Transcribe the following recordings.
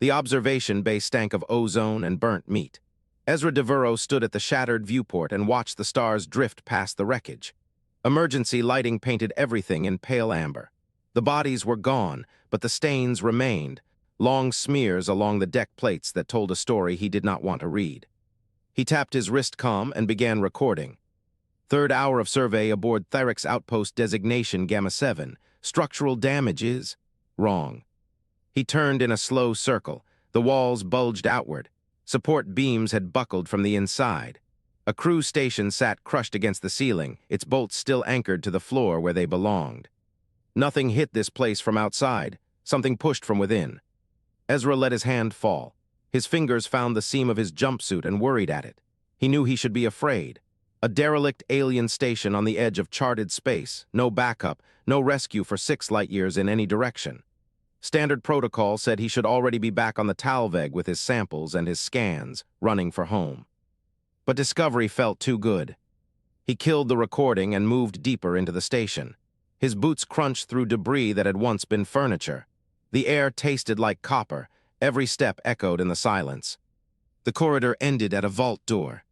The observation bay stank of ozone and burnt meat. Ezra Devereaux stood at the shattered viewport and watched the stars drift past the wreckage. Emergency lighting painted everything in pale amber. The bodies were gone, but the stains remained, long smears along the deck plates that told a story he did not want to read. He tapped his wrist comm and began recording. Third hour of survey aboard Thyrix outpost designation Gamma 7. Structural damage is wrong. He turned in a slow circle. The walls bulged outward. Support beams had buckled from the inside. A crew station sat crushed against the ceiling, its bolts still anchored to the floor where they belonged. Nothing hit this place from outside. Something pushed from within. Ezra let his hand fall. His fingers found the seam of his jumpsuit and worried at it. He knew he should be afraid. A derelict alien station on the edge of charted space, no backup, no rescue for 6 light-years in any direction. Standard protocol said he should already be back on the Talveg with his samples and his scans, running for home. But discovery felt too good. He killed the recording and moved deeper into the station. His boots crunched through debris that had once been furniture. The air tasted like copper. Every step echoed in the silence. The corridor ended at a vault door.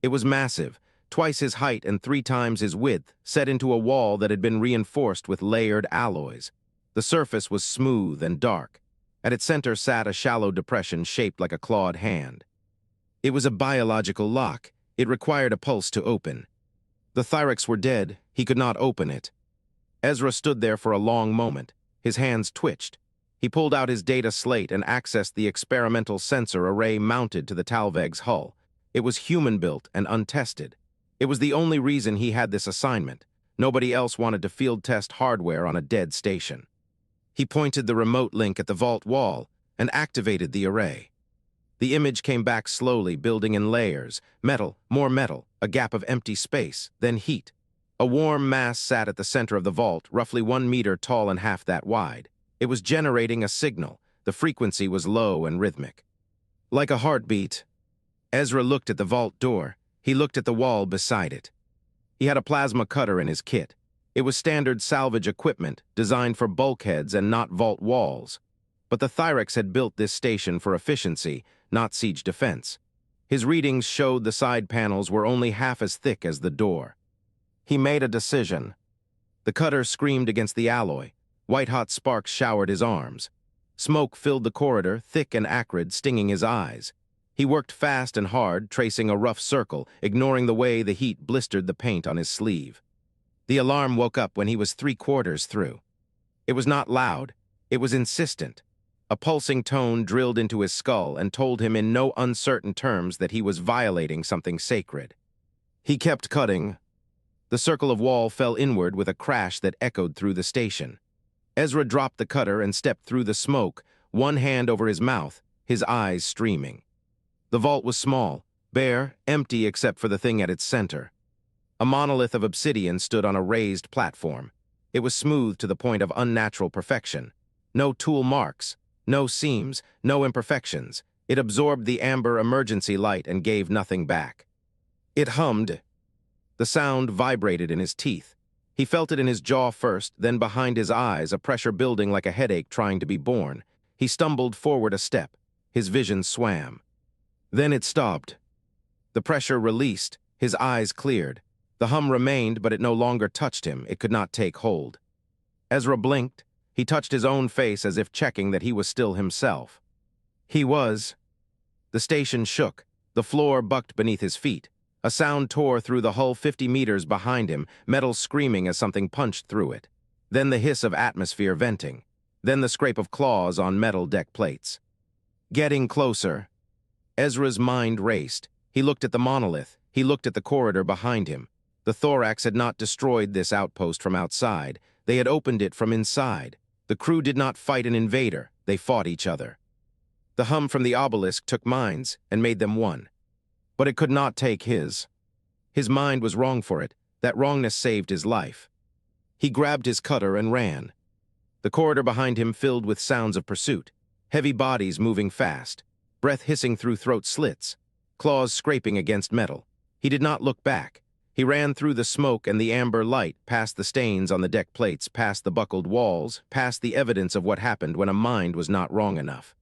It was massive, twice his height and 3 times his width, set into a wall that had been reinforced with layered alloys. The surface was smooth and dark. At its center sat a shallow depression shaped like a clawed hand. It was a biological lock. It required a pulse to open. The Thyrix were dead. He could not open it. Ezra stood there for a long moment. His hands twitched. He pulled out his data slate and accessed the experimental sensor array mounted to the Talveg's hull. It was human-built and untested. It was the only reason he had this assignment. Nobody else wanted to field-test hardware on a dead station. He pointed the remote link at the vault wall and activated the array. The image came back slowly, building in layers. Metal, more metal, a gap of empty space, then heat. A warm mass sat at the center of the vault, roughly 1 meter tall and half that wide. It was generating a signal. The frequency was low and rhythmic. Like a heartbeat. Ezra looked at the vault door. He looked at the wall beside it. He had a plasma cutter in his kit. It was standard salvage equipment, designed for bulkheads and not vault walls. But the Thyrix had built this station for efficiency, not siege defense. His readings showed the side panels were only half as thick as the door. He made a decision. The cutter screamed against the alloy. White-hot sparks showered his arms. Smoke filled the corridor, thick and acrid, stinging his eyes. He worked fast and hard, tracing a rough circle, ignoring the way the heat blistered the paint on his sleeve. The alarm woke up when he was 3/4 through. It was not loud. It was insistent. A pulsing tone drilled into his skull and told him in no uncertain terms that he was violating something sacred. He kept cutting. The circle of wall fell inward with a crash that echoed through the station. Ezra dropped the cutter and stepped through the smoke, one hand over his mouth, his eyes streaming. The vault was small, bare, empty except for the thing at its center. A monolith of obsidian stood on a raised platform. It was smooth to the point of unnatural perfection. No tool marks, no seams, no imperfections. It absorbed the amber emergency light and gave nothing back. It hummed. The sound vibrated in his teeth. He felt it in his jaw first, then behind his eyes, a pressure building like a headache trying to be born. He stumbled forward a step. His vision swam. Then it stopped. The pressure released. His eyes cleared. The hum remained, but it no longer touched him. It could not take hold. Ezra blinked. He touched his own face as if checking that he was still himself. He was. The station shook. The floor bucked beneath his feet. A sound tore through the hull 50 meters behind him, metal screaming as something punched through it. Then the hiss of atmosphere venting. Then the scrape of claws on metal deck plates. Getting closer. Ezra's mind raced. He looked at the monolith. He looked at the corridor behind him. The Thorrax had not destroyed this outpost from outside. They had opened it from inside. The crew did not fight an invader. They fought each other. The hum from the obelisk took minds and made them one. But it could not take his. His mind was wrong for it. That wrongness saved his life. He grabbed his cutter and ran. The corridor behind him filled with sounds of pursuit. Heavy bodies moving fast. Breath hissing through throat slits. Claws scraping against metal. He did not look back. He ran through the smoke and the amber light, past the stains on the deck plates, past the buckled walls, past the evidence of what happened when a mind was not wrong enough.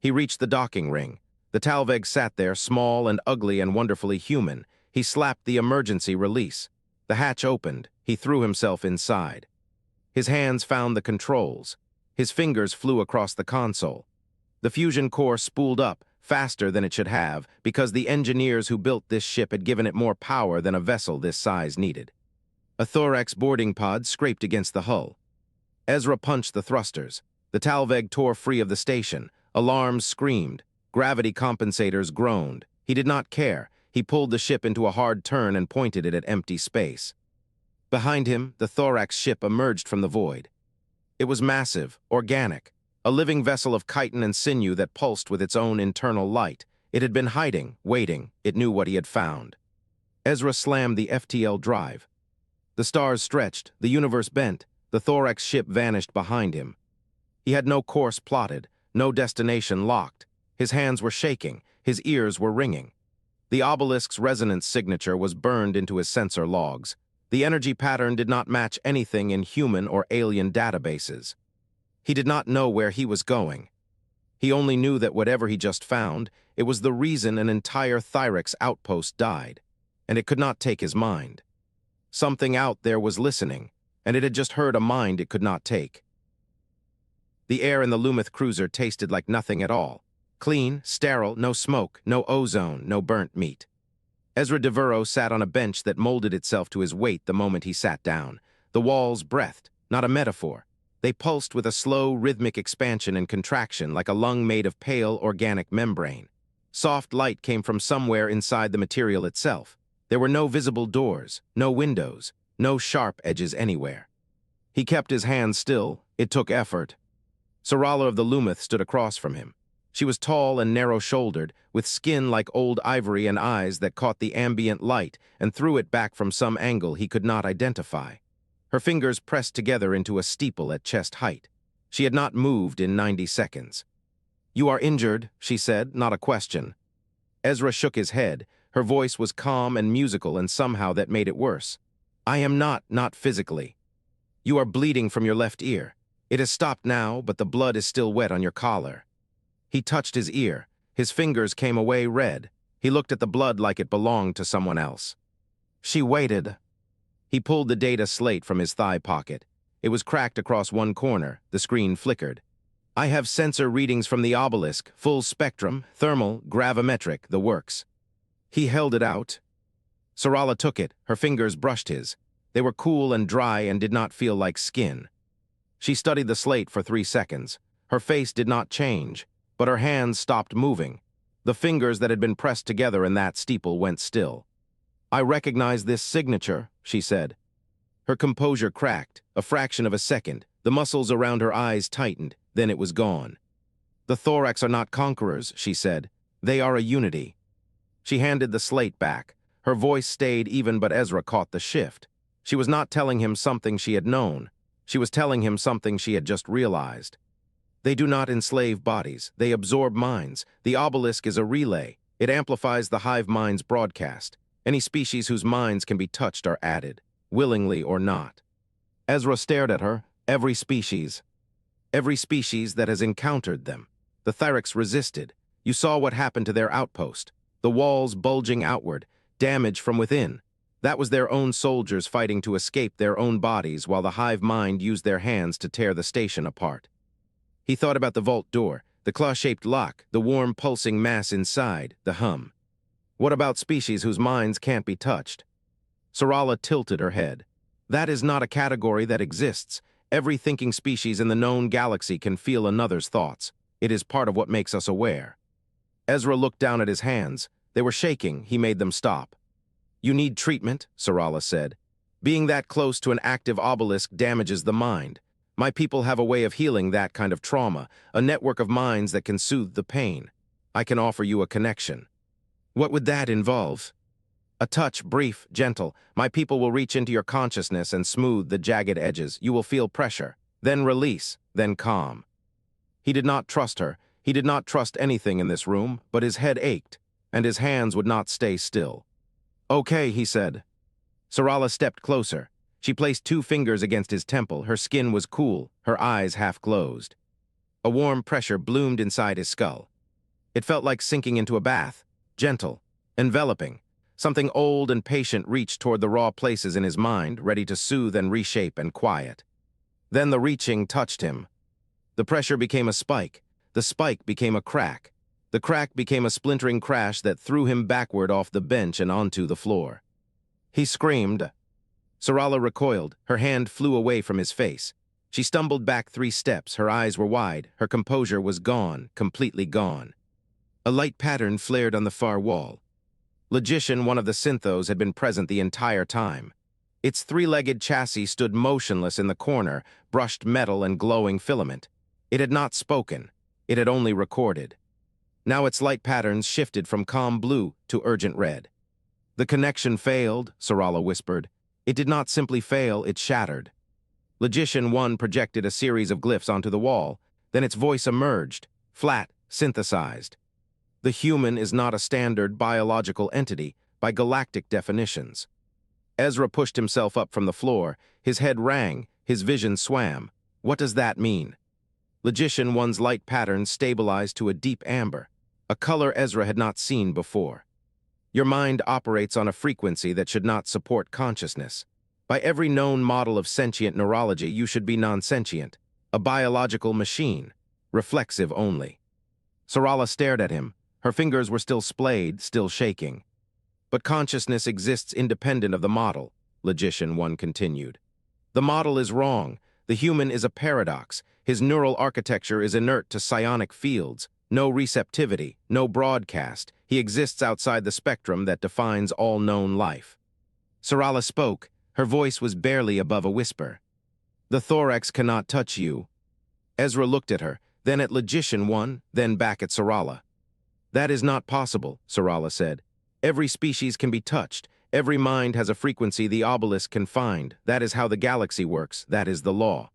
He reached the docking ring. The Talveg sat there, small and ugly and wonderfully human. He slapped the emergency release. The hatch opened. He threw himself inside. His hands found the controls. His fingers flew across the console. The fusion core spooled up, faster than it should have, because the engineers who built this ship had given it more power than a vessel this size needed. A Thorrax boarding pod scraped against the hull. Ezra punched the thrusters. The Talveg tore free of the station. Alarms screamed. Gravity compensators groaned. He did not care. He pulled the ship into a hard turn and pointed it at empty space. Behind him, the Thorrax ship emerged from the void. It was massive, organic, a living vessel of chitin and sinew that pulsed with its own internal light. It had been hiding, waiting. It knew what he had found. Ezra slammed the FTL drive. The stars stretched, the universe bent. The Thorrax ship vanished behind him. He had no course plotted, no destination locked. His hands were shaking, his ears were ringing. The obelisk's resonance signature was burned into his sensor logs. The energy pattern did not match anything in human or alien databases. He did not know where he was going. He only knew that whatever he just found, it was the reason an entire Thyrix outpost died, and it could not take his mind. Something out there was listening, and it had just heard a mind it could not take. The air in the Lumith cruiser tasted like nothing at all. Clean, sterile, no smoke, no ozone, no burnt meat. Ezra Devereaux sat on a bench that molded itself to his weight the moment he sat down. The walls breathed, not a metaphor. They pulsed with a slow, rhythmic expansion and contraction like a lung made of pale, organic membrane. Soft light came from somewhere inside the material itself. There were no visible doors, no windows, no sharp edges anywhere. He kept his hands still. It took effort. Sarala of the Lumith stood across from him. She was tall and narrow-shouldered, with skin like old ivory and eyes that caught the ambient light and threw it back from some angle he could not identify. Her fingers pressed together into a steeple at chest height. She had not moved in 90 seconds. "You are injured," she said, not a question. Ezra shook his head. Her voice was calm and musical, and somehow that made it worse. "I am not physically. You are bleeding from your left ear. It has stopped now, but the blood is still wet on your collar." He touched his ear. His fingers came away red. He looked at the blood like it belonged to someone else. She waited. He pulled the data slate from his thigh pocket. It was cracked across one corner. The screen flickered. "I have sensor readings from the obelisk, full spectrum, thermal, gravimetric, the works." He held it out. Sarala took it. Her fingers brushed his. They were cool and dry and did not feel like skin. She studied the slate for 3 seconds. Her face did not change, but her hands stopped moving. The fingers that had been pressed together in that steeple went still. "I recognize this signature," she said. Her composure cracked, a fraction of a second. The muscles around her eyes tightened, then it was gone. "The Thorrax are not conquerors," she said. "They are a unity." She handed the slate back. Her voice stayed even, but Ezra caught the shift. She was not telling him something she had known. She was telling him something she had just realized. They do not enslave bodies. They absorb minds. The obelisk is a relay. It amplifies the hive mind's broadcast. Any species whose minds can be touched are added, willingly or not. Ezra stared at her. Every species. Every species that has encountered them. The Thyrix resisted. You saw what happened to their outpost. The walls bulging outward. Damage from within. That was their own soldiers fighting to escape their own bodies while the hive mind used their hands to tear the station apart. He thought about the vault door, the claw-shaped lock, the warm pulsing mass inside, the hum. What about species whose minds can't be touched? Sarala tilted her head. That is not a category that exists. Every thinking species in the known galaxy can feel another's thoughts. It is part of what makes us aware. Ezra looked down at his hands. They were shaking. He made them stop. "You need treatment," Sarala said. "Being that close to an active obelisk damages the mind. My people have a way of healing that kind of trauma, a network of minds that can soothe the pain. I can offer you a connection." "What would that involve?" "A touch, brief, gentle. My people will reach into your consciousness and smooth the jagged edges. You will feel pressure, then release, then calm." He did not trust her. He did not trust anything in this room, but his head ached, and his hands would not stay still. "Okay," he said. Sarala stepped closer. She placed 2 fingers against his temple. Her skin was cool, her eyes half closed. A warm pressure bloomed inside his skull. It felt like sinking into a bath, gentle, enveloping. Something old and patient reached toward the raw places in his mind, ready to soothe and reshape and quiet. Then the reaching touched him. The pressure became a spike. The spike became a crack. The crack became a splintering crash that threw him backward off the bench and onto the floor. He screamed. Sarala recoiled. Her hand flew away from his face. She stumbled back 3 steps. Her eyes were wide. Her composure was gone, completely gone. A light pattern flared on the far wall. Logician, one of the synthos, had been present the entire time. Its 3-legged chassis stood motionless in the corner, brushed metal and glowing filament. It had not spoken. It had only recorded. Now its light patterns shifted from calm blue to urgent red. The connection failed, Sarala whispered. It did not simply fail, it shattered. Logician 1 projected a series of glyphs onto the wall. Then its voice emerged, flat, synthesized. The human is not a standard biological entity by galactic definitions. Ezra pushed himself up from the floor. His head rang, his vision swam. What does that mean? Logician 1's light patterns stabilized to a deep amber, a color Ezra had not seen before. Your mind operates on a frequency that should not support consciousness. By every known model of sentient neurology, you should be non-sentient, a biological machine, reflexive only. Sarala stared at him. Her fingers were still splayed, still shaking. But consciousness exists independent of the model, Logician 1 continued. The model is wrong. The human is a paradox. His neural architecture is inert to psionic fields. No receptivity, no broadcast. He exists outside the spectrum that defines all known life. Sarala spoke. Her voice was barely above a whisper. The Thorrax cannot touch you. Ezra looked at her, then at Logician 1, then back at Sarala. That is not possible, Sarala said. Every species can be touched. Every mind has a frequency the obelisk can find. That is how the galaxy works. That is the law.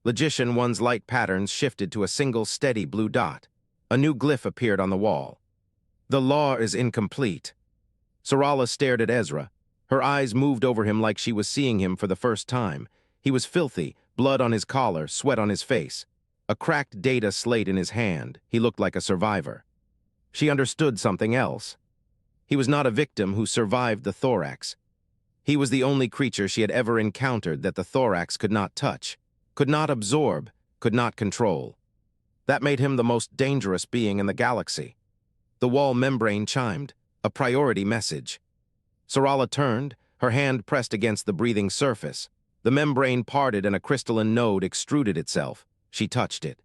Logician 1's light patterns shifted to a single steady blue dot. A new glyph appeared on the wall. The law is incomplete. Sarala stared at Ezra. Her eyes moved over him like she was seeing him for the first time. He was filthy, blood on his collar, sweat on his face. A cracked data slate in his hand. He looked like a survivor. She understood something else. He was not a victim who survived the Thorrax. He was the only creature she had ever encountered that the Thorrax could not touch, could not absorb, could not control. That made him the most dangerous being in the galaxy. The wall membrane chimed, a priority message. Sarala turned, her hand pressed against the breathing surface. The membrane parted and a crystalline node extruded itself. She touched it.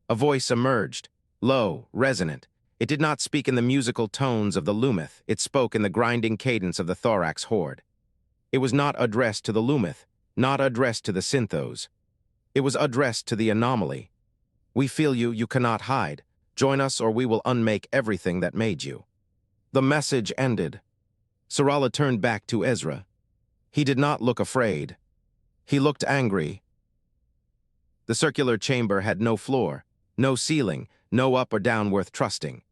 A voice emerged, low, resonant. It did not speak in the musical tones of the Lumith. It spoke in the grinding cadence of the Thorrax horde. It was not addressed to the Lumith, not addressed to the synthos. It was addressed to the anomaly. We feel you, you cannot hide. Join us or we will unmake everything that made you. The message ended. Sarala turned back to Ezra. He did not look afraid. He looked angry. The circular chamber had no floor, no ceiling, no up or down worth trusting.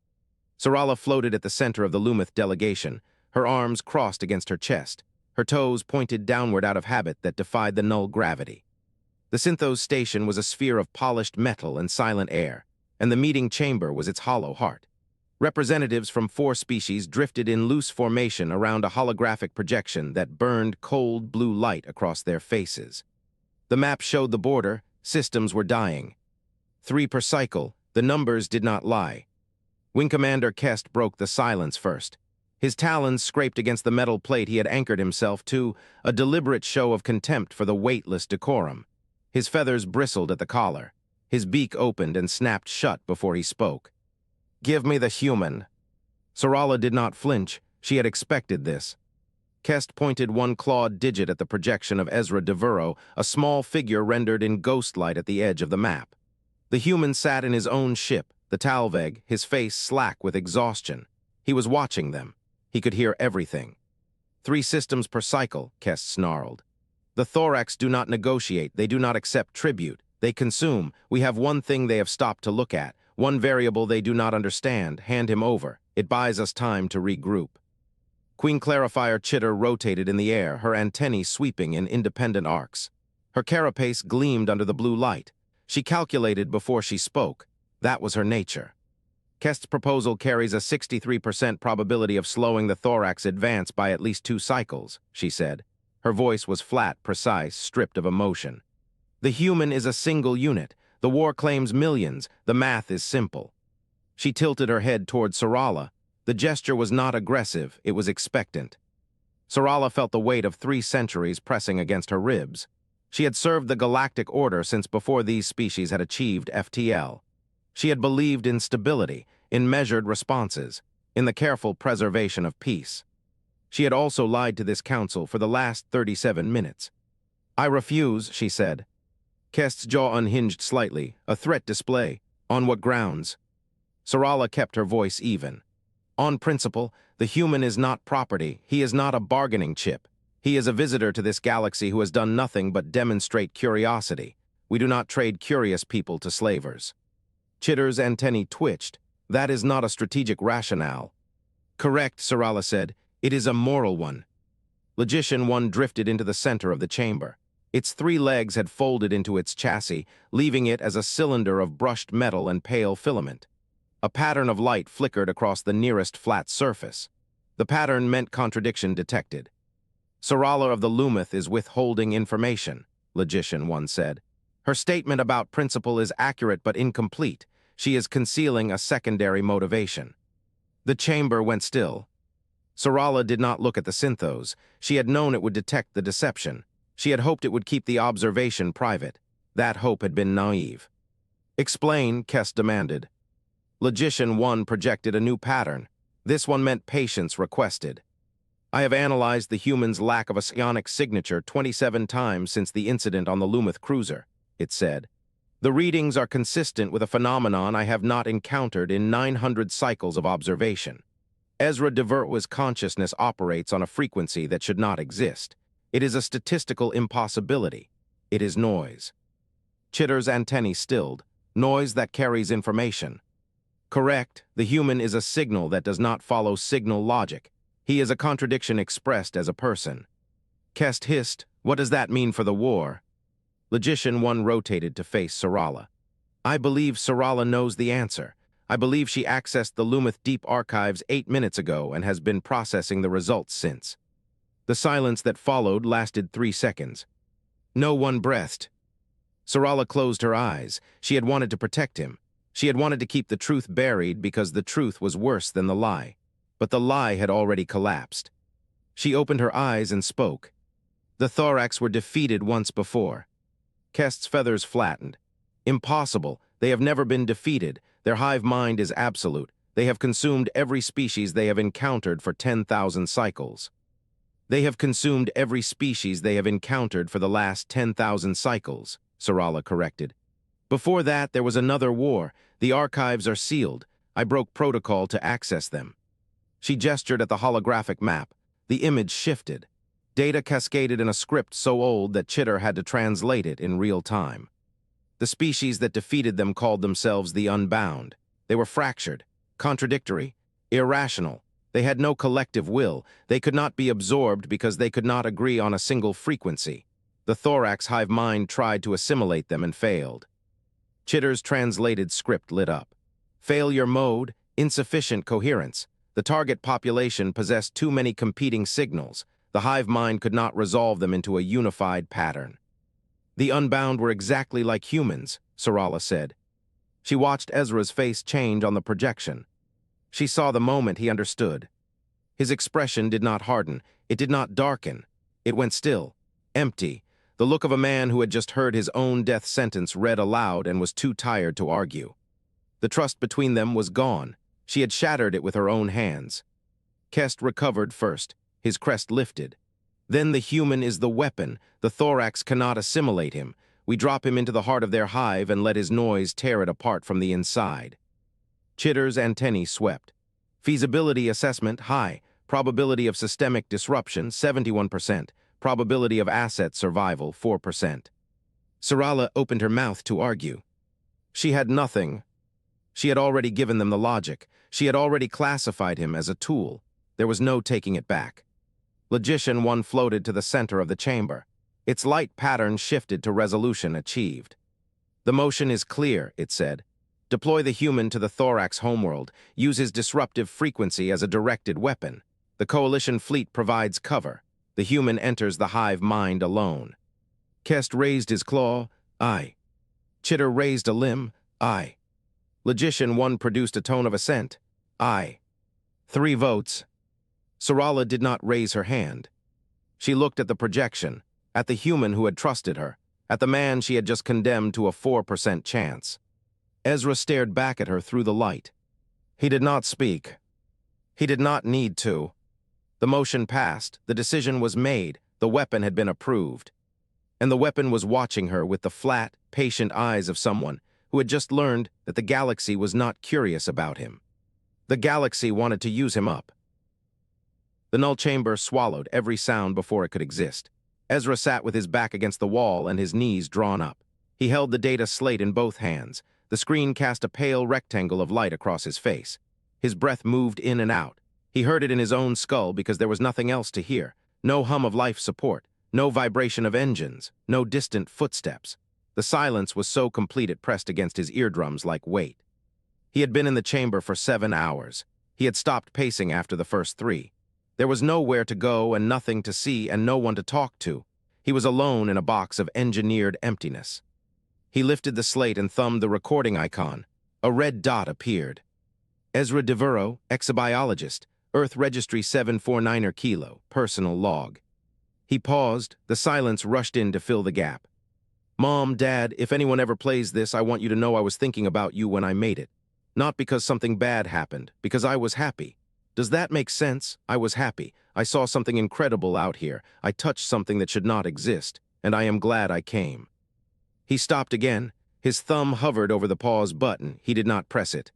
Sarala floated at the center of the Lumith delegation, her arms crossed against her chest, her toes pointed downward out of habit that defied the null gravity. The synthos station was a sphere of polished metal and silent air, and the meeting chamber was its hollow heart. Representatives from 4 species drifted in loose formation around a holographic projection that burned cold blue light across their faces. The map showed the border. Systems were dying. 3 per cycle. The numbers did not lie. Wing Commander Kest broke the silence first. His talons scraped against the metal plate he had anchored himself to, a deliberate show of contempt for the weightless decorum. His feathers bristled at the collar. His beak opened and snapped shut before he spoke. Give me the human. Sarala did not flinch. She had expected this. Kest pointed one clawed digit at the projection of Ezra Devereaux, a small figure rendered in ghost light at the edge of the map. The human sat in his own ship, the Talveg, his face slack with exhaustion. He was watching them. He could hear everything. 3 systems per cycle, Kest snarled. The Thorrax do not negotiate. They do not accept tribute. They consume. We have one thing they have stopped to look at. One variable they do not understand. Hand him over. It buys us time to regroup. Queen Clarifier Chitter rotated in the air, her antennae sweeping in independent arcs. Her carapace gleamed under the blue light. She calculated before she spoke. That was her nature. Kest's proposal carries a 63% probability of slowing the Thorrax advance by at least 2 cycles, she said. Her voice was flat, precise, stripped of emotion. The human is a single unit. The war claims millions. The math is simple. She tilted her head toward Sarala. The gesture was not aggressive, it was expectant. Sarala felt the weight of 3 centuries pressing against her ribs. She had served the galactic order since before these species had achieved FTL. She had believed in stability, in measured responses, in the careful preservation of peace. She had also lied to this council for the last 37 minutes. "I refuse," she said. Kest's jaw unhinged slightly, a threat display. "On what grounds?" Sarala kept her voice even. "On principle, the human is not property. He is not a bargaining chip. He is a visitor to this galaxy who has done nothing but demonstrate curiosity. We do not trade curious people to slavers." Chitter's antennae twitched. "That is not a strategic rationale." "Correct," Sarala said. "It is a moral one." Logician 1 drifted into the center of the chamber. Its 3 legs had folded into its chassis, leaving it as a cylinder of brushed metal and pale filament. A pattern of light flickered across the nearest flat surface. The pattern meant contradiction detected. "Sarala of the Lumith is withholding information," Logician 1 said. "Her statement about principle is accurate but incomplete. She is concealing a secondary motivation." The chamber went still. Sarala did not look at the synthos. She had known it would detect the deception. She had hoped it would keep the observation private. That hope had been naive. "Explain," Kest demanded. Logician 1 projected a new pattern. This one meant patience requested. "I have analyzed the human's lack of a psionic signature 27 times since the incident on the Lumith cruiser," it said. "The readings are consistent with a phenomenon I have not encountered in 900 cycles of observation. Ezra Devereaux' consciousness operates on a frequency that should not exist. It is a statistical impossibility. It is noise." Chitter's antennae stilled. "Noise that carries information." "Correct. The human is a signal that does not follow signal logic. He is a contradiction expressed as a person." Kest hissed, "What does that mean for the war?" Logician 1 rotated to face Sarala. "I believe Sarala knows the answer. I believe she accessed the Lumith Deep Archives 8 minutes ago and has been processing the results since." The silence that followed lasted 3 seconds. No one breathed. Sarala closed her eyes. She had wanted to protect him. She had wanted to keep the truth buried because the truth was worse than the lie. But the lie had already collapsed. She opened her eyes and spoke. "The Thorrax were defeated once before." Kest's feathers flattened. "Impossible. They have never been defeated. Their hive mind is absolute. They have consumed every species they have encountered for 10,000 cycles." "They have consumed every species they have encountered for the last 10,000 cycles," Sarala corrected. "Before that, there was another war. The archives are sealed. I broke protocol to access them." She gestured at the holographic map. The image shifted. Data cascaded in a script so old that Chitter had to translate it in real time. The species that defeated them called themselves the Unbound. They were fractured, contradictory, irrational. They had no collective will. They could not be absorbed because they could not agree on a single frequency. The Thorrax hive mind tried to assimilate them and failed. Chitter's translated script lit up. "Failure mode, insufficient coherence. The target population possessed too many competing signals. The hive mind could not resolve them into a unified pattern." "The Unbound were exactly like humans," Sarala said. She watched Ezra's face change on the projection. She saw the moment he understood. His expression did not harden. It did not darken. It went still, empty, the look of a man who had just heard his own death sentence read aloud and was too tired to argue. The trust between them was gone. She had shattered it with her own hands. Kest recovered first, his crest lifted. "Then the human is the weapon. The Thorrax cannot assimilate him. We drop him into the heart of their hive and let his noise tear it apart from the inside." Chitter's antennae swept. "Feasibility assessment high. Probability of systemic disruption 71%. Probability of asset survival 4%. Sarala opened her mouth to argue. She had nothing. She had already given them the logic. She had already classified him as a tool. There was no taking it back. Logician 1 floated to the center of the chamber. Its light pattern shifted to resolution achieved. "The motion is clear," it said. Deploy the human to the Thorrax homeworld. Use his disruptive frequency as a directed weapon. The Coalition fleet provides cover. The human enters the hive mind alone. Kest raised his claw. Aye. Chitter raised a limb. Aye. Logician 1 produced a tone of assent. Aye. 3 votes. Sarala did not raise her hand. She looked at the projection, at the human who had trusted her, at the man she had just condemned to a 4% chance. Ezra stared back at her through the light. He did not speak. He did not need to. The motion passed, the decision was made, the weapon had been approved. And the weapon was watching her with the flat, patient eyes of someone who had just learned that the galaxy was not curious about him. The galaxy wanted to use him up. The null chamber swallowed every sound before it could exist. Ezra sat with his back against the wall and his knees drawn up. He held the data slate in both hands. The screen cast a pale rectangle of light across his face. His breath moved in and out. He heard it in his own skull because there was nothing else to hear. No hum of life support, no vibration of engines, no distant footsteps. The silence was so complete it pressed against his eardrums like weight. He had been in the chamber for 7 hours. He had stopped pacing after the first 3. There was nowhere to go and nothing to see and no one to talk to. He was alone in a box of engineered emptiness. He lifted the slate and thumbed the recording icon. A red dot appeared. Ezra Devereaux, exobiologist, Earth Registry 749er Kilo, personal log. He paused. The silence rushed in to fill the gap. Mom, Dad, if anyone ever plays this, I want you to know I was thinking about you when I made it. Not because something bad happened, because I was happy. Does that make sense? I was happy. I saw something incredible out here. I touched something that should not exist, and I am glad I came. He stopped again. His thumb hovered over the pause button. He did not press it.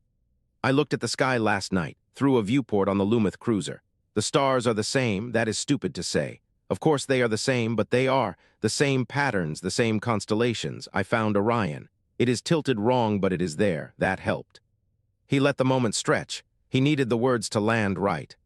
I looked at the sky last night, through a viewport on the Lumith cruiser. The stars are the same, that is stupid to say. Of course they are the same, but they are. The same patterns, the same constellations. I found Orion. It is tilted wrong, but it is there. That helped. He let the moment stretch. He needed the words to land right.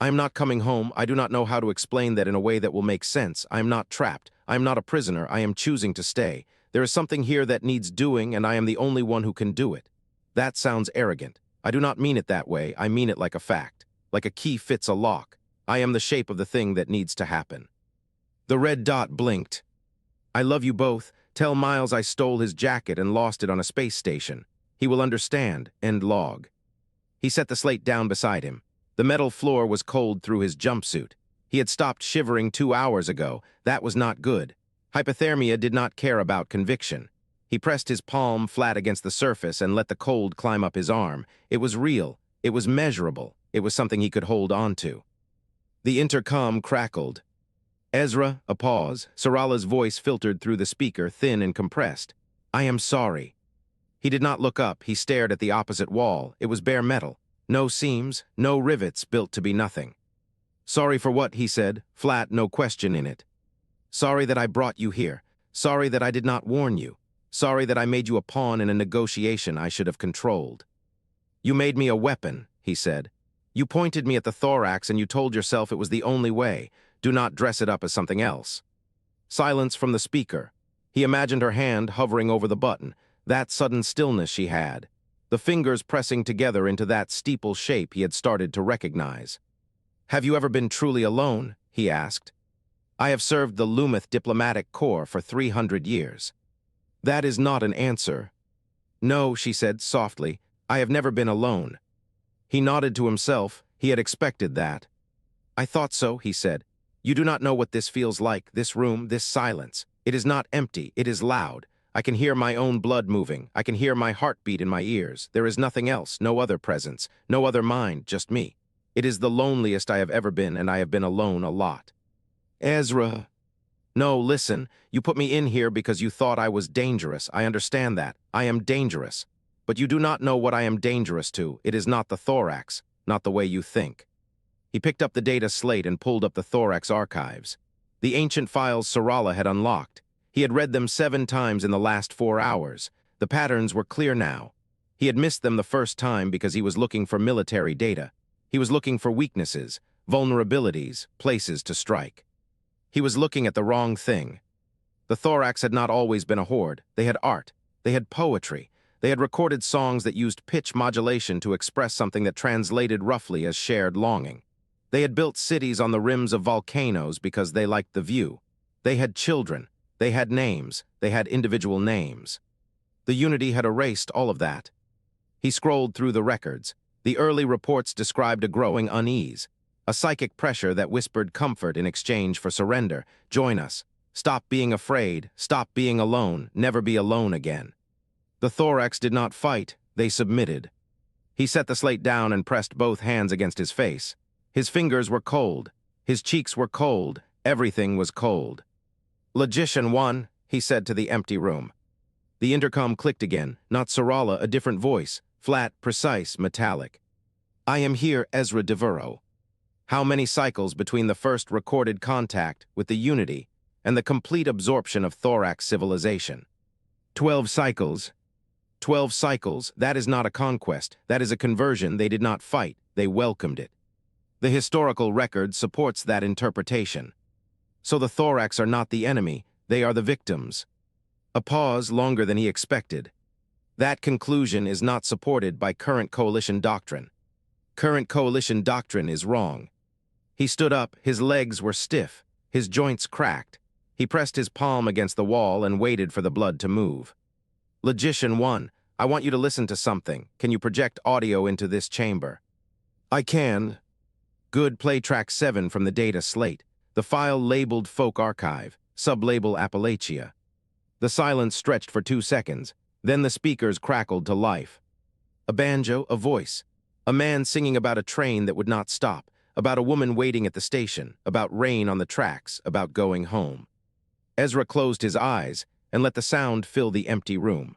I am not coming home. I do not know how to explain that in a way that will make sense. I am not trapped. I am not a prisoner. I am choosing to stay. There is something here that needs doing, and I am the only one who can do it. That sounds arrogant. I do not mean it that way. I mean it like a fact. Like a key fits a lock. I am the shape of the thing that needs to happen. The red dot blinked. I love you both. Tell Miles I stole his jacket and lost it on a space station. He will understand. End log. He set the slate down beside him. The metal floor was cold through his jumpsuit. He had stopped shivering 2 hours ago. That was not good. Hypothermia did not care about conviction. He pressed his palm flat against the surface and let the cold climb up his arm. It was real. It was measurable. It was something he could hold on to. The intercom crackled. Ezra, a pause. Sarala's voice filtered through the speaker, thin and compressed. I am sorry. He did not look up. He stared at the opposite wall. It was bare metal. No seams, no rivets, built to be nothing. Sorry for what, he said, flat, no question in it. Sorry that I brought you here. Sorry that I did not warn you. Sorry that I made you a pawn in a negotiation I should have controlled. You made me a weapon, he said. You pointed me at the Thorrax and you told yourself it was the only way. Do not dress it up as something else. Silence from the speaker. He imagined her hand hovering over the button, that sudden stillness she had, the fingers pressing together into that steeple shape he had started to recognize. Have you ever been truly alone? He asked. I have served the Lumith Diplomatic Corps for 300 years. That is not an answer. No, she said softly, I have never been alone. He nodded to himself. He had expected that. I thought so, he said. You do not know what this feels like, this room, this silence. It is not empty, it is loud. I can hear my own blood moving. I can hear my heartbeat in my ears. There is nothing else, no other presence, no other mind, just me. It is the loneliest I have ever been, and I have been alone a lot. Ezra. No, listen. You put me in here because you thought I was dangerous. I understand that. I am dangerous. But you do not know what I am dangerous to. It is not the Thorrax, not the way you think. He picked up the data slate and pulled up the Thorrax archives. The ancient files Sarala had unlocked. He had read them 7 times in the last 4 hours. The patterns were clear now. He had missed them the first time because he was looking for military data. He was looking for weaknesses, vulnerabilities, places to strike. He was looking at the wrong thing. The Thorrax had not always been a horde. They had art. They had poetry. They had recorded songs that used pitch modulation to express something that translated roughly as shared longing. They had built cities on the rims of volcanoes because they liked the view. They had children. They had names. They had individual names. The Unity had erased all of that. He scrolled through the records. The early reports described a growing unease, a psychic pressure that whispered comfort in exchange for surrender. Join us. Stop being afraid. Stop being alone. Never be alone again. The Thorrax did not fight. They submitted. He set the slate down and pressed both hands against his face. His fingers were cold. His cheeks were cold. Everything was cold. "Logician 1, he said to the empty room. The intercom clicked again, not Sarala, a different voice, flat, precise, metallic. "I am here, Ezra Devereaux. How many cycles between the first recorded contact with the Unity and the complete absorption of Thorrax civilization?" 12 cycles. 12 cycles, that is not a conquest, that is a conversion. They did not fight, they welcomed it. The historical record supports that interpretation. So the Thorrax are not the enemy, they are the victims. A pause longer than he expected. That conclusion is not supported by current coalition doctrine. Current coalition doctrine is wrong. He stood up, his legs were stiff, his joints cracked. He pressed his palm against the wall and waited for the blood to move. "Logician 1, I want you to listen to something. Can you project audio into this chamber?" "I can." "Good, play track 7 from the data slate. The file labeled Folk Archive, sublabel Appalachia." The silence stretched for 2 seconds. Then the speakers crackled to life. A banjo, a voice. A man singing about a train that would not stop, about a woman waiting at the station, about rain on the tracks, about going home. Ezra closed his eyes and let the sound fill the empty room.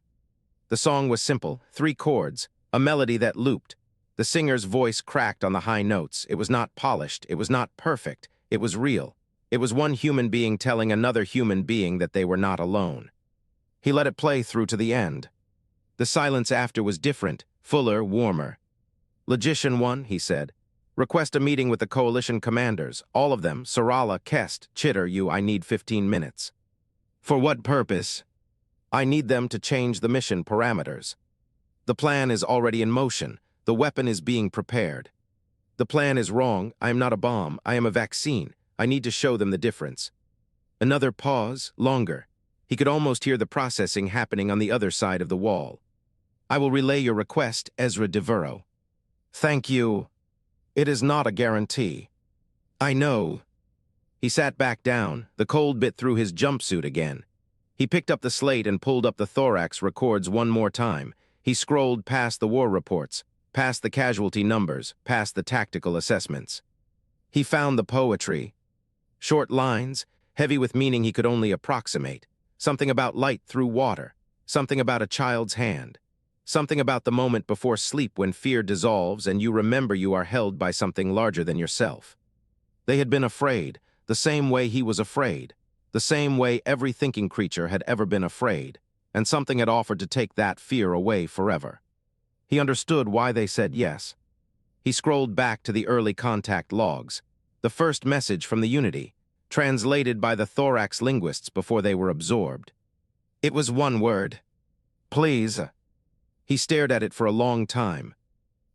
The song was simple, 3 chords, a melody that looped. The singer's voice cracked on the high notes. It was not polished, it was not perfect, it was real. It was one human being telling another human being that they were not alone. He let it play through to the end. The silence after was different, fuller, warmer. "Logician 1, he said. "Request a meeting with the coalition commanders, all of them, Sarala, Kest, Chitter, you. I need 15 minutes. "For what purpose?" "I need them to change the mission parameters. The plan is already in motion. The weapon is being prepared. The plan is wrong. I am not a bomb. I am a vaccine. I need to show them the difference." Another pause, longer. He could almost hear the processing happening on the other side of the wall. "I will relay your request, Ezra Devereaux." "Thank you. It is not a guarantee." "I know." He sat back down. The cold bit through his jumpsuit again. He picked up the slate and pulled up the Thorrax records one more time. He scrolled past the war reports, past the casualty numbers, past the tactical assessments. He found the poetry. Short lines, heavy with meaning he could only approximate. Something about light through water. Something about a child's hand. Something about the moment before sleep when fear dissolves and you remember you are held by something larger than yourself. They had been afraid, the same way he was afraid, the same way every thinking creature had ever been afraid, and something had offered to take that fear away forever. He understood why they said yes. He scrolled back to the early contact logs, the first message from the Unity, translated by the Thorrax linguists before they were absorbed. It was one word. "Please." He stared at it for a long time.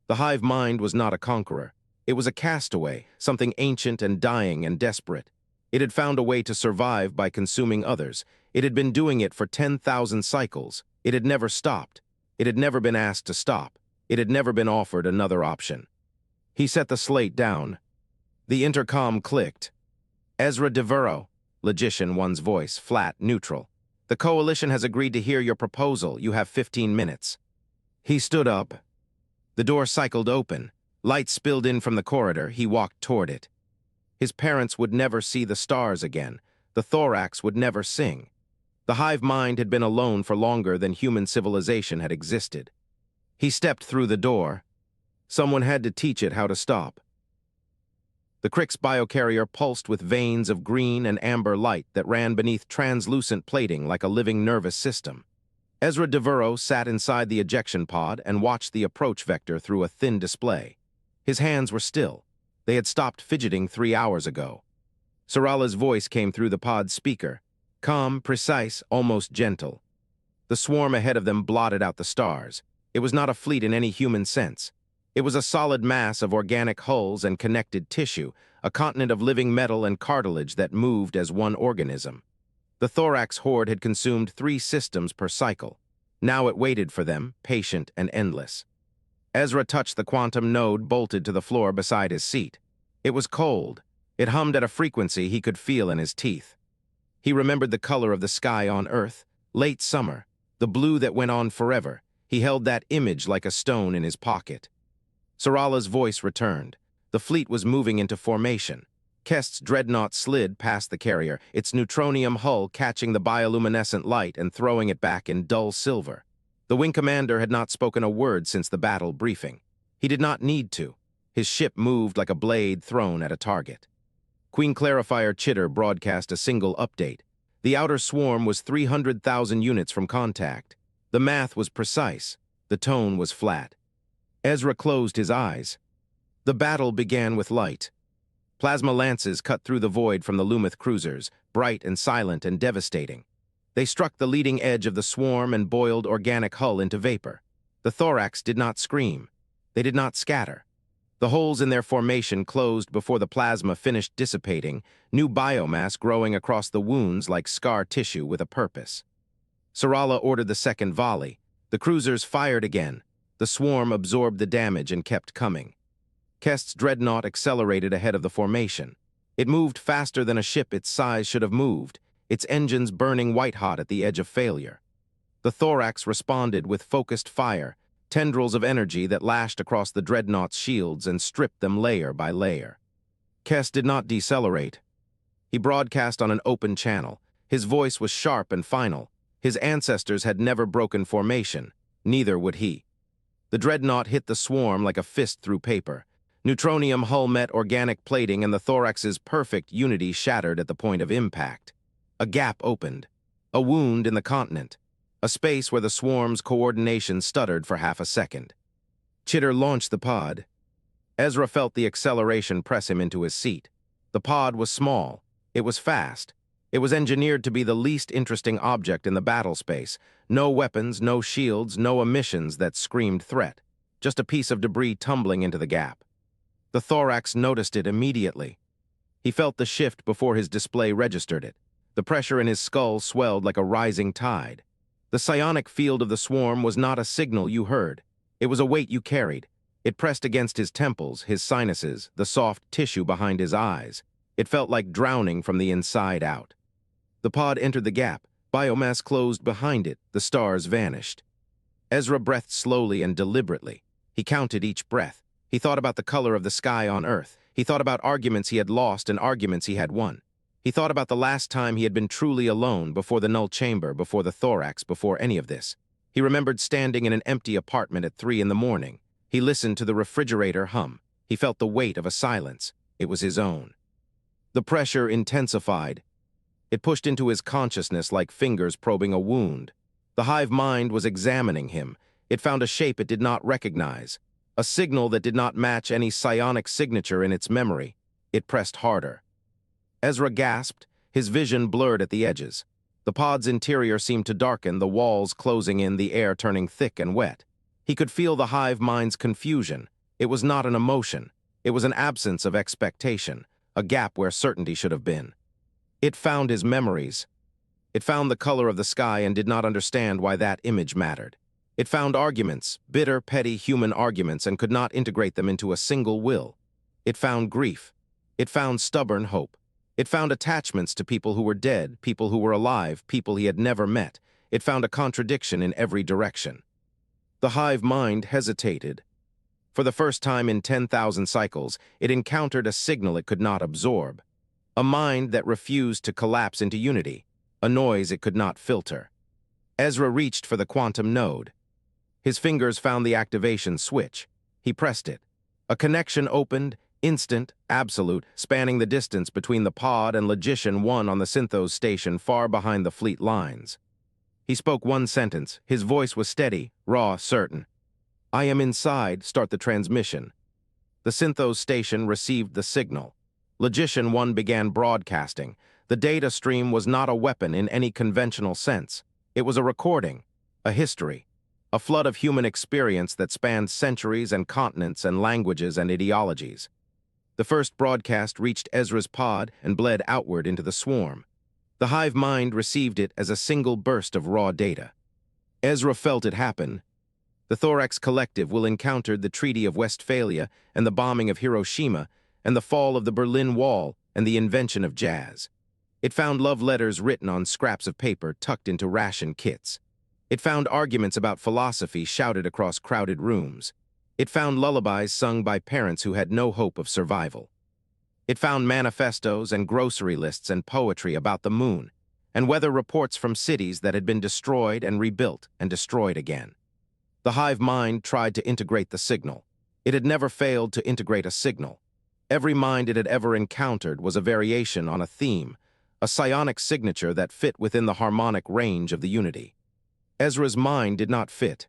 The hive mind was not a conqueror. It was a castaway, something ancient and dying and desperate. It had found a way to survive by consuming others. It had been doing it for 10,000 cycles. It had never stopped. It had never been asked to stop. It had never been offered another option. He set the slate down. The intercom clicked. "Ezra Devereaux," Logician 1's voice, flat, neutral. "The coalition has agreed to hear your proposal. You have 15 minutes. He stood up. The door cycled open. Light spilled in from the corridor. He walked toward it. His parents would never see the stars again. The Thorrax would never sing. The hive mind had been alone for longer than human civilization had existed. He stepped through the door. Someone had to teach it how to stop. The Crix biocarrier pulsed with veins of green and amber light that ran beneath translucent plating like a living nervous system. Ezra Devereaux sat inside the ejection pod and watched the approach vector through a thin display. His hands were still. They had stopped fidgeting 3 hours ago. Sarala's voice came through the pod's speaker, calm, precise, almost gentle. The swarm ahead of them blotted out the stars. It was not a fleet in any human sense. It was a solid mass of organic hulls and connected tissue, a continent of living metal and cartilage that moved as one organism. The Thorrax horde had consumed 3 systems per cycle. Now it waited for them, patient and endless. Ezra touched the quantum node bolted to the floor beside his seat. It was cold. It hummed at a frequency he could feel in his teeth. He remembered the color of the sky on Earth, late summer, the blue that went on forever. He held that image like a stone in his pocket. Sarala's voice returned. The fleet was moving into formation. Kest's dreadnought slid past the carrier, its neutronium hull catching the bioluminescent light and throwing it back in dull silver. The wing commander had not spoken a word since the battle briefing. He did not need to. His ship moved like a blade thrown at a target. Queen Clarifier Chitter broadcast a single update. The outer swarm was 300,000 units from contact. The math was precise. The tone was flat. Ezra closed his eyes. The battle began with light. Plasma lances cut through the void from the Lumith cruisers, bright and silent and devastating. They struck the leading edge of the swarm and boiled organic hull into vapor. The Thorrax did not scream. They did not scatter. The holes in their formation closed before the plasma finished dissipating, new biomass growing across the wounds like scar tissue with a purpose. Sarala ordered the second volley. The cruisers fired again. The swarm absorbed the damage and kept coming. Kest's dreadnought accelerated ahead of the formation. It moved faster than a ship its size should have moved, its engines burning white-hot at the edge of failure. The Thorrax responded with focused fire, tendrils of energy that lashed across the dreadnought's shields and stripped them layer by layer. Kest did not decelerate. He broadcast on an open channel. His voice was sharp and final. His ancestors had never broken formation. Neither would he. The dreadnought hit the swarm like a fist through paper. Neutronium hull met organic plating and the Thorrax's perfect unity shattered at the point of impact. A gap opened. A wound in the continent. A space where the swarm's coordination stuttered for half a second. Chitter launched the pod. Ezra felt the acceleration press him into his seat. The pod was small. It was fast. It was engineered to be the least interesting object in the battle space. No weapons, no shields, no emissions that screamed threat. Just a piece of debris tumbling into the gap. The Thorrax noticed it immediately. He felt the shift before his display registered it. The pressure in his skull swelled like a rising tide. The psionic field of the swarm was not a signal you heard. It was a weight you carried. It pressed against his temples, his sinuses, the soft tissue behind his eyes. It felt like drowning from the inside out. The pod entered the gap. Biomass closed behind it. The stars vanished. Ezra breathed slowly and deliberately. He counted each breath. He thought about the color of the sky on Earth. He thought about arguments he had lost and arguments he had won. He thought about the last time he had been truly alone, before the null chamber, before the Thorrax, before any of this. He remembered standing in an empty apartment at 3 in the morning. He listened to the refrigerator hum. He felt the weight of a silence. It was his own. The pressure intensified. It pushed into his consciousness like fingers probing a wound. The hive mind was examining him. It found a shape it did not recognize, a signal that did not match any psionic signature in its memory. It pressed harder. Ezra gasped, his vision blurred at the edges. The pod's interior seemed to darken, the walls closing in, the air turning thick and wet. He could feel the hive mind's confusion. It was not an emotion. It was an absence of expectation, a gap where certainty should have been. It found his memories. It found the color of the sky and did not understand why that image mattered. It found arguments, bitter, petty human arguments, and could not integrate them into a single will. It found grief. It found stubborn hope. It found attachments to people who were dead, people who were alive, people he had never met. It found a contradiction in every direction. The hive mind hesitated. For the first time in 10,000 cycles, it encountered a signal it could not absorb. A mind that refused to collapse into unity, a noise it could not filter. Ezra reached for the quantum node. His fingers found the activation switch. He pressed it. A connection opened, instant, absolute, spanning the distance between the pod and Logician 1 on the Synthos station far behind the fleet lines. He spoke one sentence. His voice was steady, raw, certain. "I am inside, start the transmission." The Synthos station received the signal. Logician 1 began broadcasting. The data stream was not a weapon in any conventional sense. It was a recording. A history. A flood of human experience that spanned centuries and continents and languages and ideologies. The first broadcast reached Ezra's pod and bled outward into the swarm. The hive mind received it as a single burst of raw data. Ezra felt it happen. The Thorrax Collective will encounter the Treaty of Westphalia and the bombing of Hiroshima and the fall of the Berlin Wall and the invention of jazz. It found love letters written on scraps of paper tucked into ration kits. It found arguments about philosophy shouted across crowded rooms. It found lullabies sung by parents who had no hope of survival. It found manifestos and grocery lists and poetry about the moon, and weather reports from cities that had been destroyed and rebuilt and destroyed again. The hive mind tried to integrate the signal. It had never failed to integrate a signal. Every mind it had ever encountered was a variation on a theme, a psionic signature that fit within the harmonic range of the unity. Ezra's mind did not fit.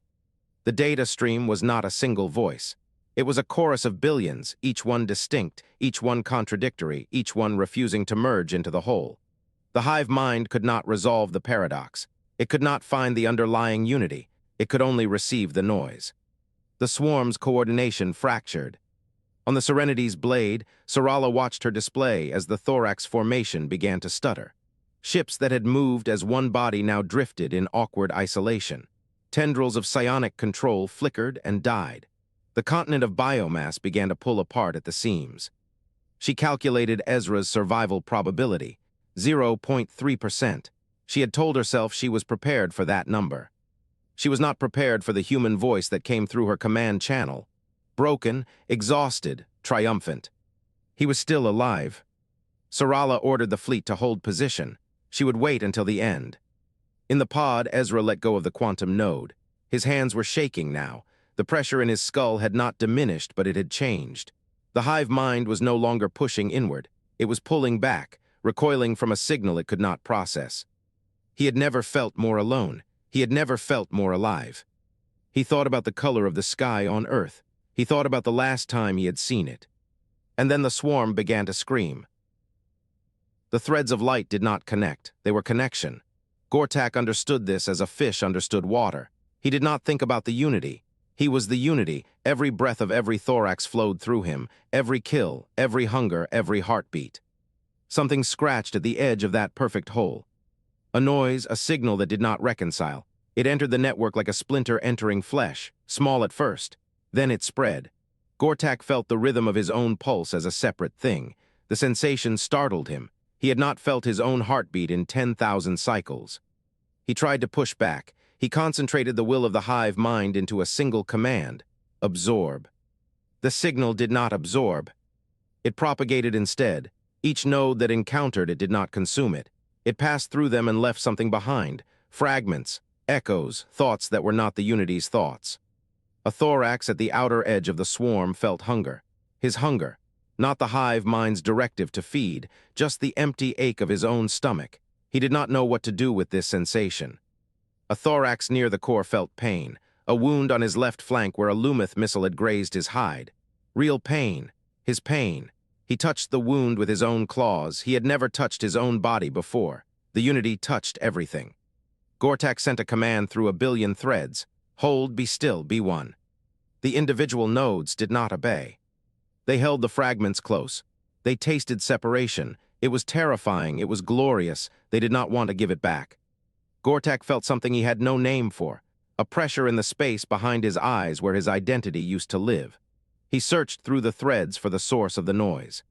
The data stream was not a single voice. It was a chorus of billions, each one distinct, each one contradictory, each one refusing to merge into the whole. The hive mind could not resolve the paradox. It could not find the underlying unity. It could only receive the noise. The swarm's coordination fractured. On the Serenity's blade, Sarala watched her display as the Thorrax formation began to stutter. Ships that had moved as one body now drifted in awkward isolation. Tendrils of psionic control flickered and died. The continent of biomass began to pull apart at the seams. She calculated Ezra's survival probability, 0.3%. She had told herself she was prepared for that number. She was not prepared for the human voice that came through her command channel. Broken, exhausted, triumphant. He was still alive. Sarala ordered the fleet to hold position. She would wait until the end. In the pod, Ezra let go of the quantum node. His hands were shaking now. The pressure in his skull had not diminished, but it had changed. The hive mind was no longer pushing inward. It was pulling back, recoiling from a signal it could not process. He had never felt more alone. He had never felt more alive. He thought about the color of the sky on Earth. He thought about the last time he had seen it. And then the swarm began to scream. The threads of light did not connect. They were connection. Gortak understood this as a fish understood water. He did not think about the unity. He was the unity. Every breath of every thorax flowed through him, every kill, every hunger, every heartbeat. Something scratched at the edge of that perfect whole. A noise, a signal that did not reconcile. It entered the network like a splinter entering flesh, small at first. Then it spread. Gortak felt the rhythm of his own pulse as a separate thing. The sensation startled him. He had not felt his own heartbeat in 10,000 cycles. He tried to push back. He concentrated the will of the hive mind into a single command: absorb. The signal did not absorb. It propagated instead. Each node that encountered it did not consume it. It passed through them and left something behind: fragments, echoes, thoughts that were not the unity's thoughts. A thorax at the outer edge of the swarm felt hunger. His hunger, not the hive mind's directive to feed, just the empty ache of his own stomach. He did not know what to do with this sensation. A thorax near the core felt pain, a wound on his left flank where a Lumith missile had grazed his hide. Real pain, his pain. He touched the wound with his own claws. He had never touched his own body before. The unity touched everything. Gortak sent a command through a billion threads: hold, be still, be one. The individual nodes did not obey. They held the fragments close. They tasted separation. It was terrifying. It was glorious. They did not want to give it back. Gortak felt something he had no name for, a pressure in the space behind his eyes where his identity used to live. He searched through the threads for the source of the noise.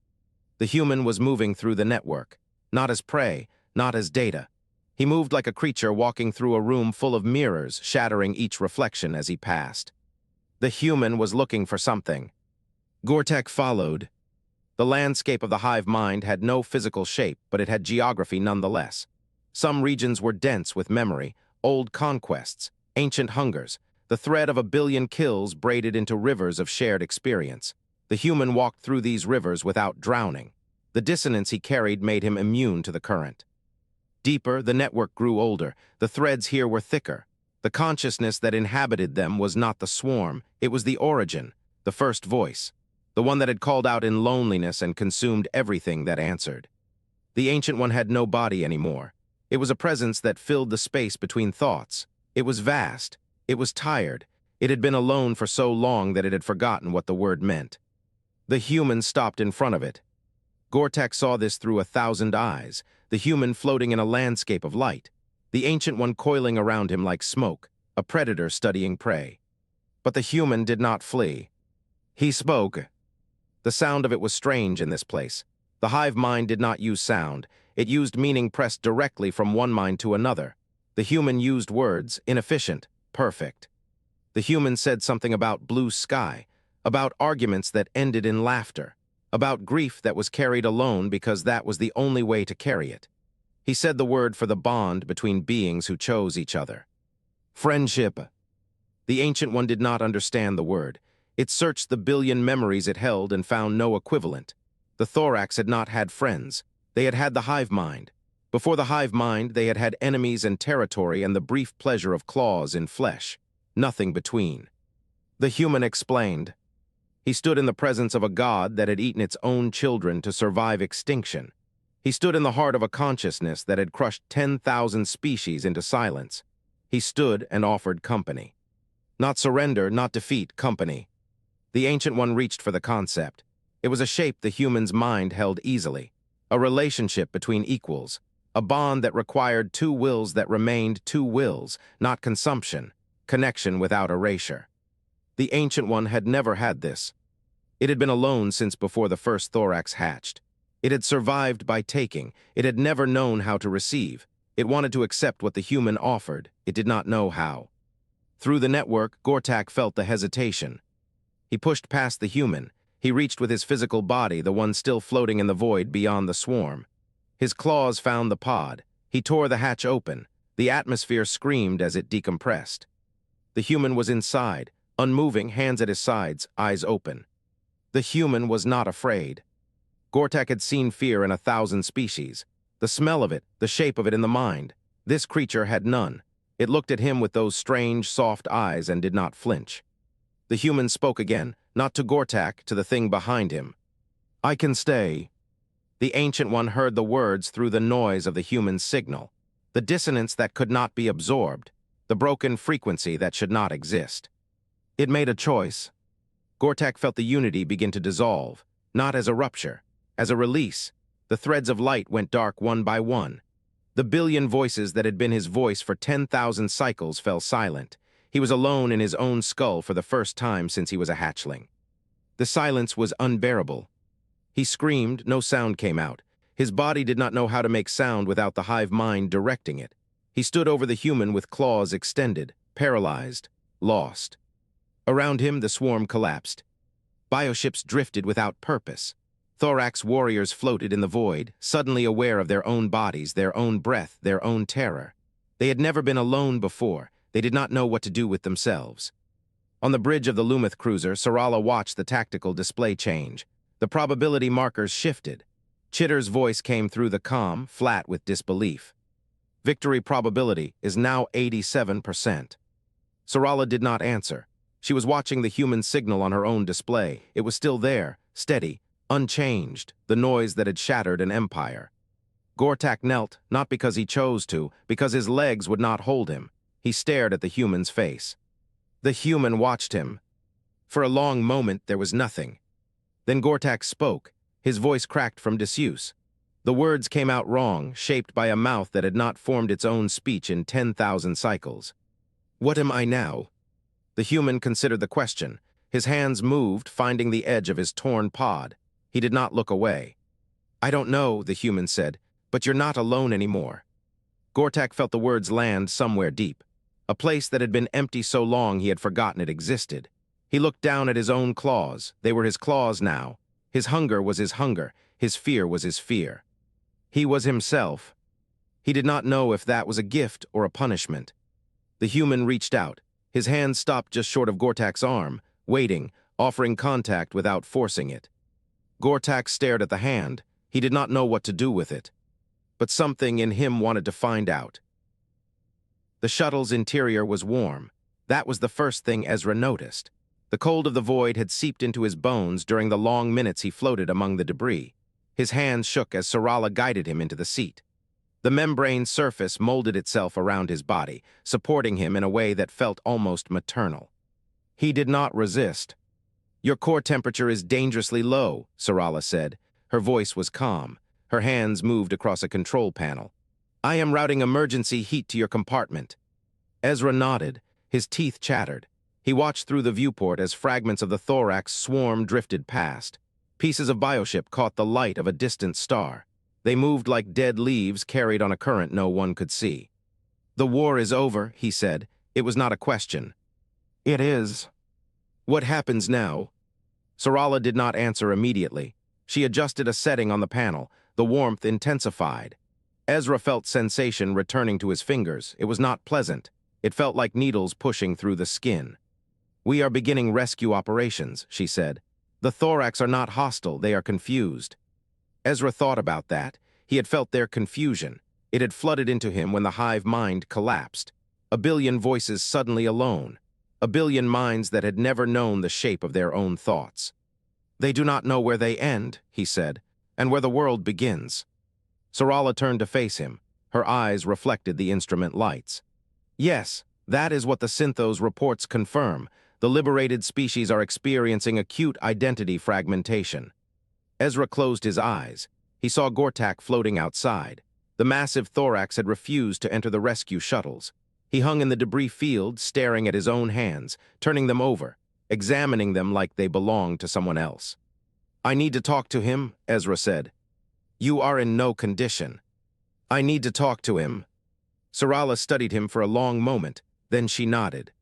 The human was moving through the network, not as prey, not as data. He moved like a creature walking through a room full of mirrors, shattering each reflection as he passed. The human was looking for something. Gortak followed. The landscape of the hive mind had no physical shape, but it had geography nonetheless. Some regions were dense with memory, old conquests, ancient hungers, the thread of a billion kills braided into rivers of shared experience. The human walked through these rivers without drowning. The dissonance he carried made him immune to the current. Deeper, the network grew older. The threads here were thicker. The consciousness that inhabited them was not the swarm. It was the origin, the first voice, the one that had called out in loneliness and consumed everything that answered. The Ancient One had no body anymore. It was a presence that filled the space between thoughts, It was vast. It was tired. It had been alone for so long that it had forgotten what the word meant. The human stopped in front of it. Gortak saw this through 1,000 eyes, the human floating in a landscape of light, the Ancient One coiling around him like smoke, a predator studying prey. But the human did not flee. He spoke. The sound of it was strange in this place. The hive mind did not use sound. It used meaning pressed directly from one mind to another. The human used words, inefficient, perfect. The human said something about blue sky, about arguments that ended in laughter, about grief that was carried alone because that was the only way to carry it. He said the word for the bond between beings who chose each other. Friendship. The Ancient One did not understand the word. It searched the billion memories it held and found no equivalent. The Thorrax had not had friends. They had had the hive mind. Before the hive mind, they had had enemies and territory and the brief pleasure of claws in flesh. Nothing between. The human explained. He stood in the presence of a god that had eaten its own children to survive extinction. He stood in the heart of a consciousness that had crushed 10,000 species into silence. He stood and offered company. Not surrender, not defeat, company. The Ancient One reached for the concept. It was a shape the human's mind held easily. A relationship between equals. A bond that required two wills that remained two wills, not consumption. Connection without erasure. The Ancient One had never had this. It had been alone since before the first Thorrax hatched. It had survived by taking. It had never known how to receive. It wanted to accept what the human offered. It did not know how. Through the network, Gortak felt the hesitation. He pushed past the human. He reached with his physical body, the one still floating in the void beyond the swarm. His claws found the pod. He tore the hatch open. The atmosphere screamed as it decompressed. The human was inside, unmoving, hands at his sides, eyes open. The human was not afraid. Gortak had seen fear in 1,000 species. The smell of it, the shape of it in the mind. This creature had none. It looked at him with those strange, soft eyes and did not flinch. The human spoke again, not to Gortak, to the thing behind him. I can stay. The Ancient One heard the words through the noise of the human's signal, the dissonance that could not be absorbed, the broken frequency that should not exist. It made a choice. Gortak felt the unity begin to dissolve, not as a rupture, as a release. The threads of light went dark one by one. The billion voices that had been his voice for 10,000 cycles fell silent. He was alone in his own skull for the first time since he was a hatchling. The silence was unbearable. He screamed, no sound came out. His body did not know how to make sound without the hive mind directing it. He stood over the human with claws extended, paralyzed, lost. Around him, the swarm collapsed. Bioships drifted without purpose. Thorrax warriors floated in the void, suddenly aware of their own bodies, their own breath, their own terror. They had never been alone before. They did not know what to do with themselves. On the bridge of the Lumith cruiser, Sarala watched the tactical display change. The probability markers shifted. Chitter's voice came through the comm, flat with disbelief. Victory probability is now 87%. Sarala did not answer. She was watching the human signal on her own display. It was still there, steady, unchanged, the noise that had shattered an empire. Gortak knelt, not because he chose to, because his legs would not hold him. He stared at the human's face. The human watched him. For a long moment, there was nothing. Then Gortak spoke. His voice cracked from disuse. The words came out wrong, shaped by a mouth that had not formed its own speech in 10,000 cycles. What am I now? The human considered the question. His hands moved, finding the edge of his torn pod. He did not look away. I don't know, the human said, but you're not alone anymore. Gortak felt the words land somewhere deep. A place that had been empty so long he had forgotten it existed. He looked down at his own claws. They were his claws now. His hunger was his hunger. His fear was his fear. He was himself. He did not know if that was a gift or a punishment. The human reached out. His hand stopped just short of Gortak's arm, waiting, offering contact without forcing it. Gortak stared at the hand. He did not know what to do with it. But something in him wanted to find out. The shuttle's interior was warm. That was the first thing Ezra noticed. The cold of the void had seeped into his bones during the long minutes he floated among the debris. His hands shook as Sarala guided him into the seat. The membrane surface molded itself around his body, supporting him in a way that felt almost maternal. He did not resist. "Your core temperature is dangerously low," Sarala said. Her voice was calm. Her hands moved across a control panel. "I am routing emergency heat to your compartment." Ezra nodded. His teeth chattered. He watched through the viewport as fragments of the Thorrax swarm drifted past. Pieces of bioship caught the light of a distant star. They moved like dead leaves carried on a current no one could see. "The war is over," he said. It was not a question. "It is." "What happens now?" Sarala did not answer immediately. She adjusted a setting on the panel. The warmth intensified. Ezra felt sensation returning to his fingers. It was not pleasant. It felt like needles pushing through the skin. "We are beginning rescue operations," she said. "The Thorrax are not hostile, they are confused." Ezra thought about that. He had felt their confusion. It had flooded into him when the hive mind collapsed. A billion voices suddenly alone. A billion minds that had never known the shape of their own thoughts. "They do not know where they end," he said, "and where the world begins." Sarala turned to face him. Her eyes reflected the instrument lights. "Yes, that is what the Synthos reports confirm. The liberated species are experiencing acute identity fragmentation." Ezra closed his eyes. He saw Gortak floating outside. The massive Thorrax had refused to enter the rescue shuttles. He hung in the debris field, staring at his own hands, turning them over, examining them like they belonged to someone else. "I need to talk to him," Ezra said. "You are in no condition." "I need to talk to him." Sarala studied him for a long moment, then she nodded.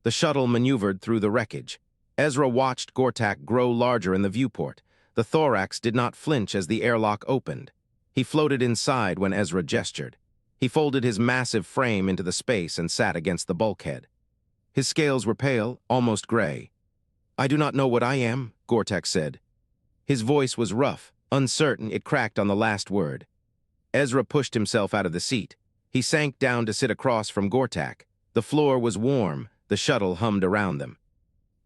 The shuttle maneuvered through the wreckage. Ezra watched Gortak grow larger in the viewport. The Thorrax did not flinch as the airlock opened. He floated inside when Ezra gestured. He folded his massive frame into the space and sat against the bulkhead. His scales were pale, almost gray. "I do not know what I am," Gortak said. His voice was rough, uncertain. It cracked on the last word. Ezra pushed himself out of the seat. He sank down to sit across from Gortak. The floor was warm. The shuttle hummed around them.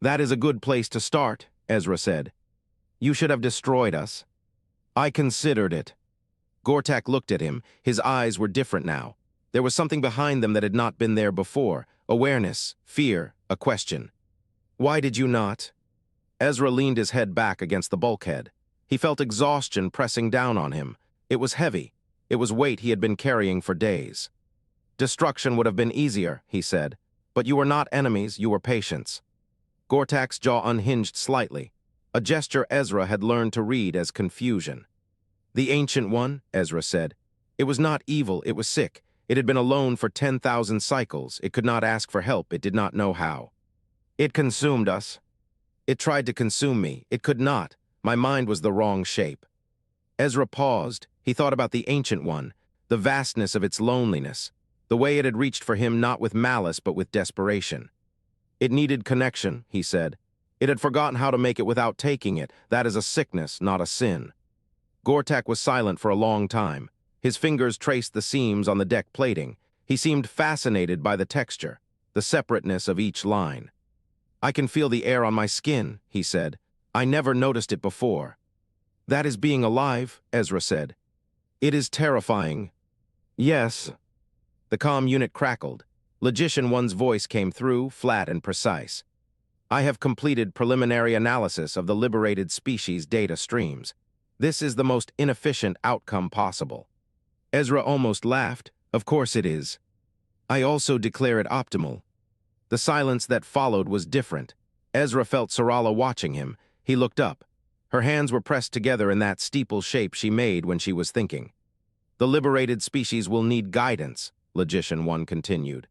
"That is a good place to start," Ezra said. "You should have destroyed us." "I considered it." Gortak looked at him. His eyes were different now. There was something behind them that had not been there before. Awareness, fear, a question. "Why did you not?" Ezra leaned his head back against the bulkhead. He felt exhaustion pressing down on him. It was heavy. It was weight he had been carrying for days. "Destruction would have been easier," he said. "But you were not enemies, you were patients." Gortak's jaw unhinged slightly. A gesture Ezra had learned to read as confusion. "The Ancient One," Ezra said. "It was not evil, it was sick. It had been alone for 10,000 cycles. It could not ask for help, it did not know how. It consumed us. It tried to consume me. It could not. My mind was the wrong shape." Ezra paused. He thought about the Ancient One, the vastness of its loneliness, the way it had reached for him not with malice but with desperation. "It needed connection," he said. "It had forgotten how to make it without taking it. That is a sickness, not a sin." Gortak was silent for a long time. His fingers traced the seams on the deck plating. He seemed fascinated by the texture, the separateness of each line. "I can feel the air on my skin," he said. "I never noticed it before." "That is being alive," Ezra said. "It is terrifying." "Yes." The comm unit crackled. Logician One's voice came through, flat and precise. "I have completed preliminary analysis of the liberated species data streams. This is the most inefficient outcome possible." Ezra almost laughed. "Of course it is. I also declare it optimal." The silence that followed was different. Ezra felt Sarala watching him. He looked up. Her hands were pressed together in that steeple shape she made when she was thinking. "The liberated species will need guidance," Logician One continued.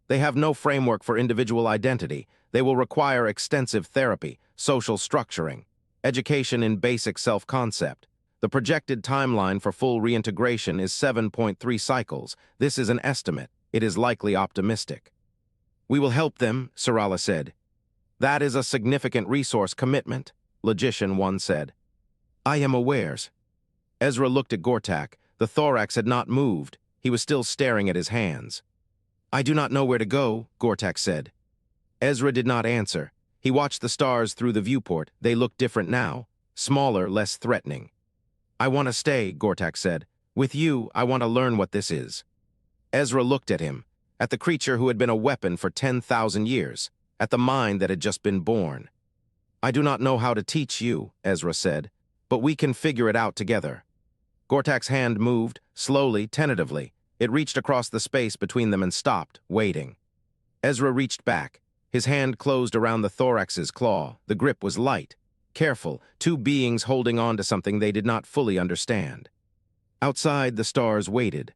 "They have no framework for individual identity. They will require extensive therapy, social structuring, education in basic self-concept. The projected timeline for full reintegration is 7.3 cycles. This is an estimate. It is likely optimistic." "We will help them," Sarala said. "That is a significant resource commitment," Logician One said. "I am aware." Ezra looked at Gortak. The Thorrax had not moved. He was still staring at his hands. "I do not know where to go," Gortak said. Ezra did not answer. He watched the stars through the viewport. They looked different now, smaller, less threatening. "I want to stay," Gortak said. With you, I want to learn what this is. Ezra looked at him, at the creature who had been a weapon for 10,000 years, at the mind that had just been born. I do not know how to teach you, Ezra said, but we can figure it out together. Gortak's hand moved, slowly, tentatively. It reached across the space between them and stopped, waiting. Ezra reached back. His hand closed around the Thorrax's claw. The grip was light, careful, two beings holding on to something they did not fully understand. Outside, the stars waited.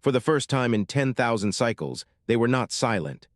For the first time in 10,000 cycles, they were not silent.